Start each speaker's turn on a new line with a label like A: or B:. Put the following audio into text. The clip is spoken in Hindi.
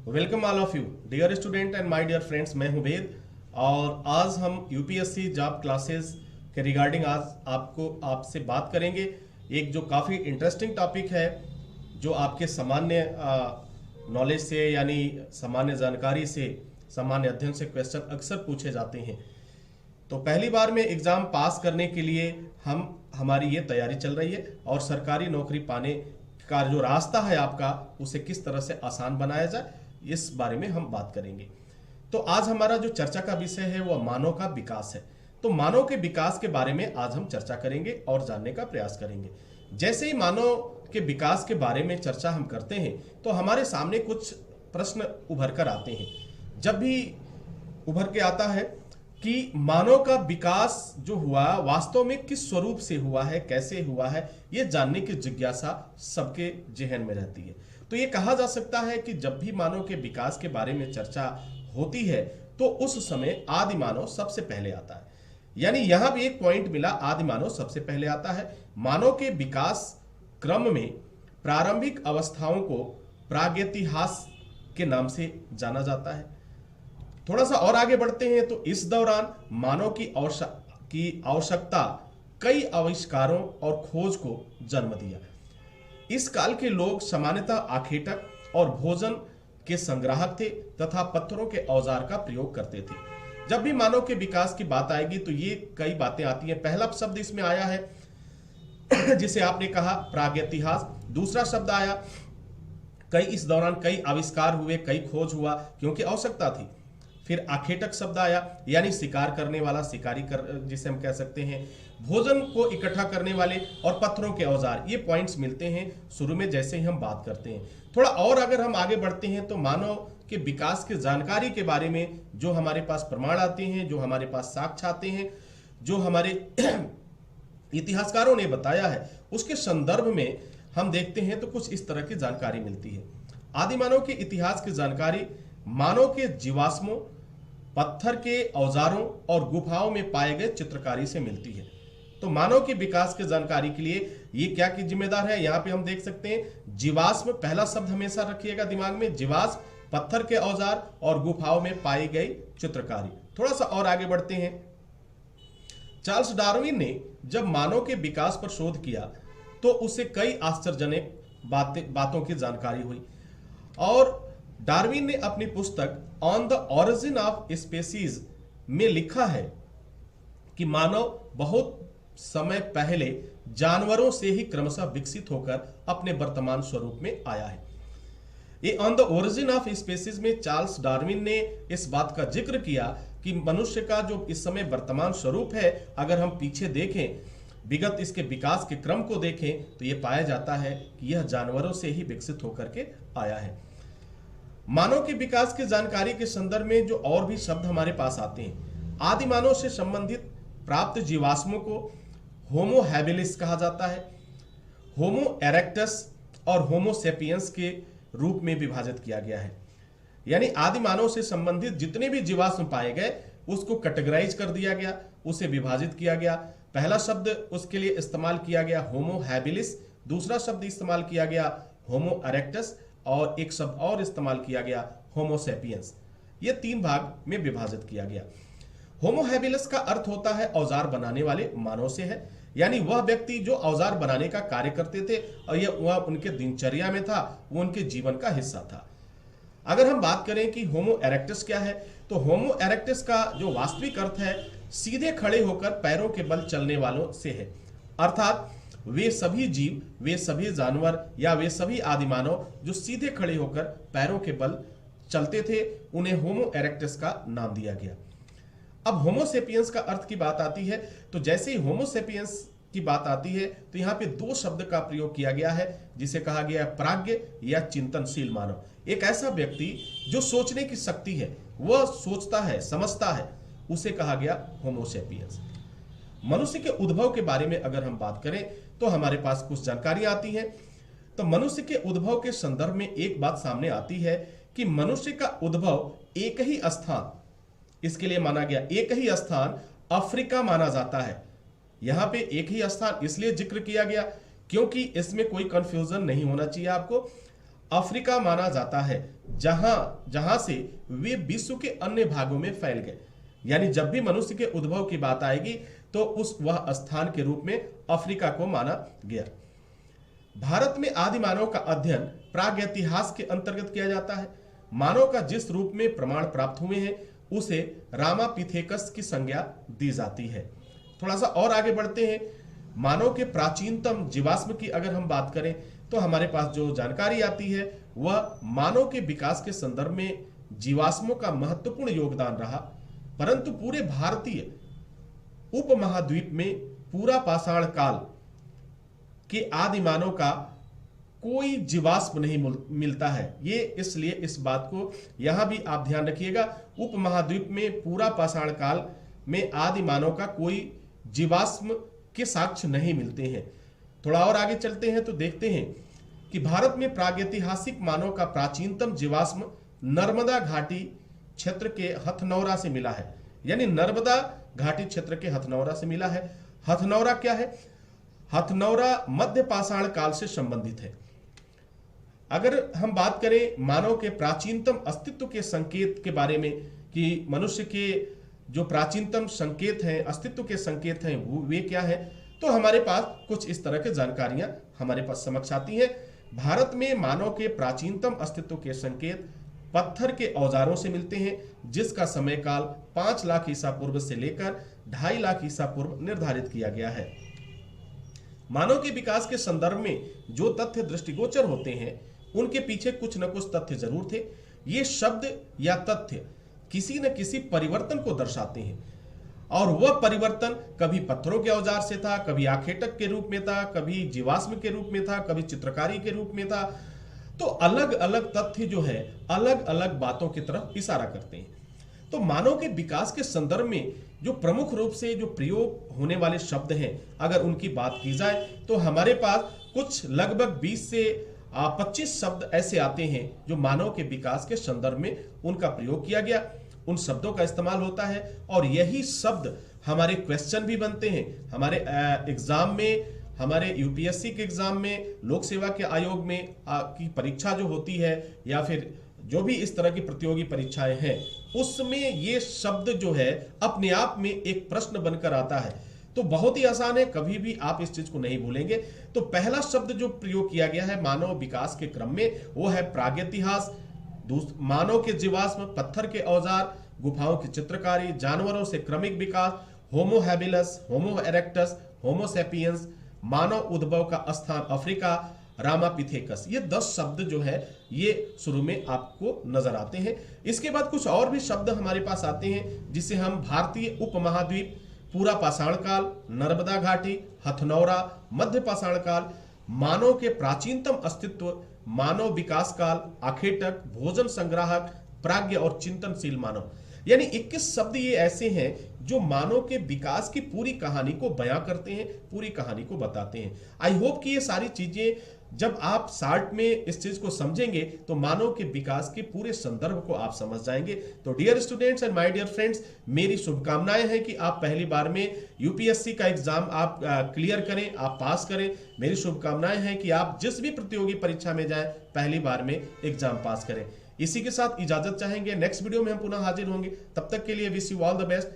A: Welcome all of you dear student and my dear friends. मैं हूं वेद और आज हम यूपीएससी जॉब क्लासेस के रिगार्डिंग आज आपसे बात करेंगे। एक जो काफ़ी इंटरेस्टिंग टॉपिक है जो आपके सामान्य नॉलेज से यानी सामान्य जानकारी से सामान्य अध्ययन से क्वेश्चन अक्सर पूछे जाते हैं। तो पहली बार में एग्ज़ाम पास करने के लिए हमारी ये तैयारी चल रही है और सरकारी नौकरी पाने का जो रास्ता है आपका उसे किस तरह से आसान बनाया जाए इस बारे में हम बात करेंगे। तो आज हमारा जो चर्चा का विषय है वह मानव का विकास है। तो मानव के विकास के बारे में आज हम चर्चा करेंगे और जानने का प्रयास करेंगे। जैसे ही मानव के विकास के बारे में चर्चा हम करते हैं तो हमारे सामने कुछ प्रश्न उभर कर आते हैं। जब भी उभर के आता है कि मानव का विकास जो हुआ वास्तव में किस स्वरूप से हुआ है, कैसे हुआ है, ये जानने की जिज्ञासा सबके जहन में रहती है। तो ये कहा जा सकता है कि जब भी मानव के विकास के बारे में चर्चा होती है तो उस समय आदि मानव सबसे पहले आता है। यानी यहां भी एक पॉइंट मिला, आदि मानव सबसे पहले आता है। मानव के विकास क्रम में प्रारंभिक अवस्थाओं को प्रागैतिहास के नाम से जाना जाता है। थोड़ा सा और आगे बढ़ते हैं तो इस दौरान मानव की आवश्यकता कई आविष्कारों और खोज को जन्म दिया। इस काल के लोग सामान्यतः आखेटक और भोजन के संग्राहक थे तथा पत्थरों के औजार का प्रयोग करते थे। जब भी मानव के विकास की बात आएगी तो ये कई बातें आती हैं। पहला शब्द इसमें आया है जिसे आपने कहा प्रागैतिहास। दूसरा शब्द आया इस दौरान कई आविष्कार हुए, कई खोज हुआ क्योंकि आवश्यकता थी। फिर आखेटक शब्द आया यानी शिकार करने वाला, जिसे हम कह सकते हैं। भोजन को इकट्ठा करने वाले और पत्थरों के औजार, ये पॉइंट्स मिलते हैं शुरू में जैसे ही हम बात करते हैं। थोड़ा और अगर हम आगे बढ़ते हैं तो मानव के विकास की जानकारी के बारे में जो हमारे पास प्रमाण आते हैं, जो हमारे पास साक्ष्य आते हैं, जो हमारे इतिहासकारों ने बताया है, उसके संदर्भ में हम देखते हैं तो कुछ इस तरह की जानकारी मिलती है। आदि मानव के इतिहास की जानकारी मानव के जीवाश्मों, पत्थर के औजारों और गुफाओं में पाए गए चित्रकारी से मिलती है। तो मानव के विकास की जानकारी के लिए ये क्या की जिम्मेदार है, यहाँ पे हम देख सकते हैं जीवाश्म, पहला शब्द हमेशा रखिएगा दिमाग में, जीवाश्म, पत्थर के औजार और गुफाओं में पाई गई चित्रकारी। थोड़ा सा और आगे बढ़ते हैं। चार्ल्स डार्विन ने जब मानव के विकास पर शोध किया तो उसे कई आश्चर्यजनक बातों की जानकारी हुई और डार्विन ने अपनी पुस्तक on the origin of species में लिखा है कि मानव बहुत समय पहले जानवरों से ही क्रमशः विकसित होकर अपने वर्तमान स्वरूप में आया है। ये on the origin of species में चार्ल्स डार्विन ने इस बात का जिक्र किया कि मनुष्य का जो इस समय वर्तमान स्वरूप है, अगर हम पीछे देखें, विगत इसके विकास के क्रम को देखें तो यह पाया जाता है कि यह जानवरों से ही विकसित होकर के आया है। मानव के विकास की जानकारी के संदर्भ में जो और भी शब्द हमारे पास आते हैं, आदि मानव से संबंधित प्राप्त जीवाश्मों को होमो हैबिलिस कहा जाता है। होमो इरेक्टस और होमो सेपियंस के रूप में विभाजित किया गया है। यानी आदि मानव से संबंधित जितने भी जीवाश्म पाए गए उसको कैटेगराइज कर दिया गया, उसे विभाजित किया गया। पहला शब्द उसके लिए इस्तेमाल किया गया होमो हैबिलिस, दूसरा शब्द इस्तेमाल किया गया होमो इरेक्टस और एक शब्द और इस्तेमाल किया गया होमो सेपियंस। ये तीन भाग में विभाजित किया गया। होमो हैबिलिस का अर्थ होता है औजार बनाने वाले मानव से है, यानी वह व्यक्ति जो औजार बनाने का कार्य करते थे और वह उनके दिनचर्या में था, वो उनके जीवन का हिस्सा था। अगर हम बात करें कि होमो इरेक्टस क्या है तो होमो इरेक्टस का जो वास्तविक अर्थ है सीधे खड़े होकर पैरों के बल चलने वालों से है। अर्थात वे सभी जीव, वे सभी जानवर या वे सभी आदि मानव जो सीधे खड़े होकर पैरों के बल चलते थे, उन्हें होमो इरेक्टस का नाम दिया गया। अब होमो सेपियंस का अर्थ की बात आती है तो जैसे ही होमो सेपियंस की बात आती है तो यहाँ पे दो शब्द का प्रयोग किया गया है जिसे कहा गया है प्राज्ञ या चिंतनशील मानव। एक ऐसा व्यक्ति जो सोचने की शक्ति है, वह सोचता है, समझता है, उसे कहा गया होमो सेपियंस। मनुष्य के उद्भव के बारे में अगर हम बात करें तो हमारे पास कुछ जानकारी आती है। तो मनुष्य के उद्भव के संदर्भ में एक बात सामने आती है कि मनुष्य का उद्भव एक ही स्थान, इसके लिए माना गया एक ही स्थान अफ्रीका माना जाता है। यहां पे एक ही स्थान इसलिए जिक्र किया गया क्योंकि इसमें कोई कंफ्यूजन नहीं होना चाहिए आपको। अफ्रीका माना जाता है, जहां से वे विश्व के अन्य भागों में फैल गए। यानी जब भी मनुष्य के उद्भव की बात आएगी तो वह स्थान के रूप में अफ्रीका को माना गया। भारत में आदि मानव का अध्ययन प्रागैतिहास के अंतर्गत किया जाता है। मानव का जिस रूप में प्रमाण प्राप्त हुए हैं उसे रामापिथेकस की संज्ञा दी जाती है। थोड़ा सा और आगे बढ़ते हैं। मानव के प्राचीनतम जीवाश्म की अगर हम बात करें तो हमारे पास जो जानकारी आती है वह मानव के विकास के संदर्भ में जीवाश्मों का महत्वपूर्ण योगदान रहा, परंतु पूरे भारतीय उपमहाद्वीप में पूरा पाषाण काल के आदि मानव का कोई जीवाश्म नहीं मिलता है। ये इसलिए इस बात को यहां भी आप ध्यान रखिएगा, उपमहाद्वीप में पूरा पाषाण काल में आदि मानव का कोई जीवाश्म के साक्ष्य नहीं मिलते हैं। थोड़ा और आगे चलते हैं तो देखते हैं कि भारत में प्रागैतिहासिक मानव का प्राचीनतम जीवाश्म नर्मदा घाटी क्षेत्र के हथनौरा से मिला है। यानी नर्मदा घाटी क्षेत्र के हथनौरा से मिला है। हथनौरा क्या है? हथनौरा मध्य पाषाण काल से संबंधित है। अगर हम बात करें मानव के प्राचीनतम अस्तित्व के संकेत के बारे में कि मनुष्य के जो प्राचीनतम संकेत हैं, अस्तित्व के संकेत हैं, वे क्या है, तो हमारे पास कुछ इस तरह की जानकारियां हमारे पास समक्ष आती हैं। भारत में मानव के प्राचीनतम अस्तित्व के संकेत पत्थर के औजारों से मिलते हैं, जिसका समय काल 5 लाख ईसा पूर्व से लेकर 2.5 लाख ईसा पूर्व निर्धारित किया गया है। मानव के विकास के संदर्भ में जो तथ्य दृष्टिगोचर होते हैं उनके पीछे कुछ न कुछ तथ्य जरूर थे। ये शब्द या तथ्य किसी न किसी परिवर्तन को दर्शाते हैं, और वह परिवर्तन कभी पत्थरों के औजार से था, कभी आखेटक के रूप में था, कभी जीवाश्म के रूप में था, कभी चित्रकारी के रूप में था। तो अलग अलग तथ्य जो है अलग अलग बातों की तरफ इशारा करते हैं। तो मानव के विकास के संदर्भ में जो प्रमुख रूप से जो प्रयोग होने वाले शब्द हैं, अगर उनकी बात की जाए तो हमारे पास कुछ लगभग 20 से 25 शब्द ऐसे आते हैं जो मानव के विकास के संदर्भ में उनका प्रयोग किया गया, उन शब्दों का इस्तेमाल होता है, और यही शब्द हमारे क्वेश्चन भी बनते हैं। हमारे एग्जाम में, हमारे यूपीएससी के एग्जाम में, लोक सेवा के आयोग में की परीक्षा जो होती है, या फिर जो भी इस तरह की प्रतियोगी परीक्षाएं हैं, उसमें ये शब्द जो है अपने आप में एक प्रश्न बनकर आता है। तो बहुत ही आसान है, कभी भी आप इस चीज को नहीं भूलेंगे। तो पहला शब्द जो प्रयोग किया गया है मानव विकास के क्रम में वो है प्रागैतिहास। मानव के जीवाश्म, पत्थर के औजार, गुफाओं की चित्रकारी, जानवरों से क्रमिक विकास, होमो हैबिलस, होमो इरेक्टस, होमो सैपियंस, मानव उद्भव का स्थान अफ्रीका, रामापिथेकस। ये 10 शब्द जो है ये शुरू में आपको नजर आते हैं। इसके बाद कुछ और भी शब्द हमारे पास आते हैं जिसे हम भारतीय उपमहाद्वीप, पूरा पाषाण काल, नर्मदा घाटी, हथनौरा, मध्य पाषाण काल, मानव के प्राचीनतम अस्तित्व, मानव विकास काल, आखेटक, भोजन संग्राहक, प्राज्ञ और चिंतनशील मानव, यानी 21 शब्द ये ऐसे हैं जो मानव के विकास की पूरी कहानी को बयां करते हैं, पूरी कहानी को बताते हैं। आई होप कि ये सारी चीजें जब आप शार्ट में इस चीज को समझेंगे तो मानव के विकास के पूरे संदर्भ को आप समझ जाएंगे। तो dear students and my dear friends, मेरी शुभकामनाएं हैं कि आप पहली बार में यूपीएससी का एग्जाम आप क्लियर करें, आप पास करें। मेरी शुभकामनाएं हैं कि आप जिस भी प्रतियोगी परीक्षा में जाएं पहली बार में एग्जाम पास करें। इसी के साथ इजाजत चाहेंगे, नेक्स्ट वीडियो में हम पुनः हाजिर होंगे। तब तक के लिए wish you all the best.